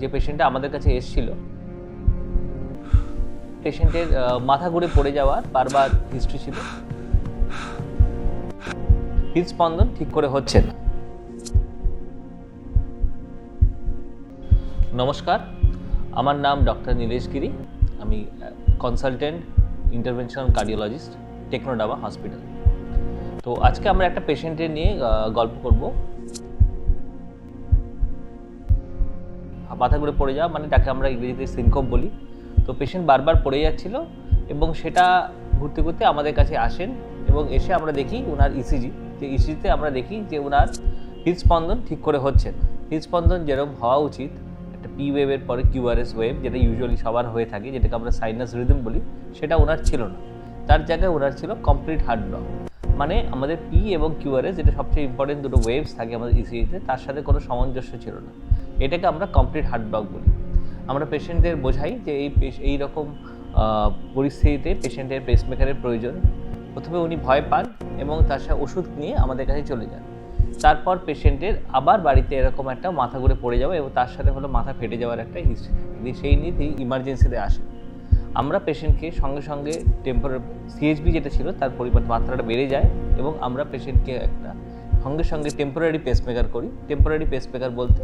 যে পেশেন্টটা আমাদের কাছে এসেছিল, পেশেন্টের মাথা ঘুরে পড়ে যাওয়ার বারবার হিস্ট্রি ছিল। হৃদস্পন্দন ঠিক করে হচ্ছে না। নমস্কার, আমার নাম ডক্টর নীলেশ গিরি। আমি কনসালটেন্ট ইন্টারভেনশনাল কার্ডিওলজিস্ট, টেকনোডাবা হসপিটাল। তো আজকে আমরা একটা পেশেন্টের নিয়ে গল্প করব। মাথা ঘুরে পড়ে যাওয়া মানে তাকে আমরা ইংরেজিতে সিনকোপ বলি। তো পেশেন্ট বারবার পড়ে যাচ্ছিল এবং সেটা ঘুরতে ঘুরতে আমাদের কাছে আসেন এবং এসে আমরা দেখি ওনার ইসিজি, যে ইসিজিতে আমরা দেখি যে ওনার হৃদস্পন্দন ঠিক করে হচ্ছে না। হৃদস্পন্দন যেরকম হওয়া উচিত, একটা পি ওয়েভের পরে কিউআরএস ওয়েভ, যেটা ইউজুয়ালি সবার হয়ে থাকে, যেটাকে আমরা সাইনাস রিদম বলি, সেটা ওনার ছিল না। তার জায়গায় ওনার ছিল কমপ্লিট হার্ট ব্লক। মানে আমাদের পি এবং কিউআরএস, যেটা সবচেয়ে ইম্পর্টেন্ট দুটো ওয়েভস থাকে আমাদের ইসিজিতে, তার সাথে কোনো সামঞ্জস্য ছিল না। এটাকে আমরা কমপ্লিট হার্ট ব্লক বলি। আমরা পেশেন্টদের বোঝাই যে এই রকম পরিস্থিতিতে পেশেন্টের পেসমেকারের প্রয়োজন। প্রথমে উনি ভয় পান এবং তার সাথে ওষুধ নিয়ে আমাদের কাছে চলে যান। তারপর পেশেন্টের আবার বাড়িতে এরকম একটা মাথা ঘুরে পড়ে যাওয়া এবং তার সাথে হলো মাথা ফেটে যাওয়ার একটা হিস্ট্রি থাকে। সেই নিয়ে তিনি ইমার্জেন্সিতে আসেন। আমরা পেশেন্টকে সঙ্গে সঙ্গে সিএইচবি যেটা ছিল তার মাত্রাটা বেড়ে যায় এবং আমরা পেশেন্টকে একটা সঙ্গে সঙ্গে টেম্পোরারি পেসমেকার করি। টেম্পোরারি পেসমেকার বলতে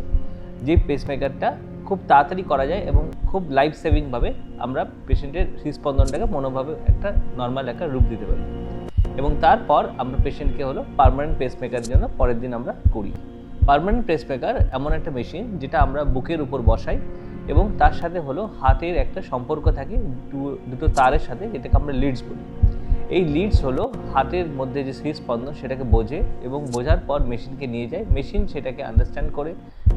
যে পেসমেকারটা খুব তাড়াতাড়ি করা যায় এবং খুব লাইফ সেভিংভাবে আমরা পেশেন্টের হৃদস্পন্দনটাকে মনোভাবে একটা নর্মাল একটা রূপ দিতে পারি। এবং তারপর আমরা পেশেন্টকে হলো পার্মানেন্ট পেসমেকারের জন্য পরের দিন আমরা করি। পার্মানেন্ট পেসমেকার এমন একটা মেশিন যেটা আমরা বুকের উপর বসাই এবং তার সাথে হলো হাতের একটা সম্পর্ক থাকে দুটো তারের সাথে, যেটাকে আমরা লিডস বলি। এই লিডস হলো হাতের মধ্যে যে হৃদস্পন্দন সেটাকে বোঝে এবং বোঝার পর মেশিনকে নিয়ে যায়। মেশিন সেটাকে আন্ডারস্ট্যান্ড করে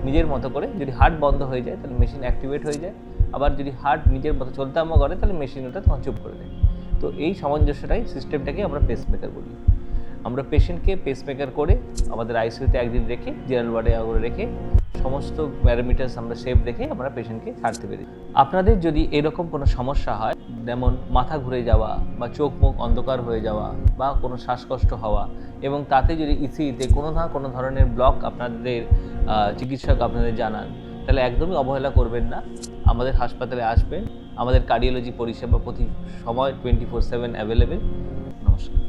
নিজের মতো করে, যদি হার্ট বন্ধ হয়ে যায় তাহলে মেশিন অ্যাক্টিভেট হয়ে যায়, আবার যদি হার্ট নিজের মতো চলতে আরম্ভ করে তাহলে মেশিন ওটা তখন চুপ করে দেয়। তো এই সামঞ্জস্যটাই সিস্টেমটাকে আমরা পেসমেকার বলি। আমরা পেশেন্টকে পেসমেকার করে আমাদের আইসিইউতে একদিন রেখে, জেনারেল ওয়ার্ডে রেখে, সমস্ত প্যারামিটার্স আমরা সেভ রেখে আমরা পেশেন্টকে ছাড়তে পারি। আপনাদের যদি এরকম কোনো সমস্যা হয়, যেমন মাথা ঘুরে যাওয়া বা চোখ মুখ অন্ধকার হয়ে যাওয়া বা কোনো শ্বাসকষ্ট হওয়া এবং তাতে যদি ইসিজিতে কোনো না কোনো ধরনের ব্লক আপনাদের চিকিৎসক আপনাদের জানান, তাহলে একদমই অবহেলা করবেন না। আমাদের হাসপাতালে আসবেন। আমাদের কার্ডিওলজি পরিষেবা প্রতি সময় 24/7 অ্যাভেলেবেল। নমস্কার।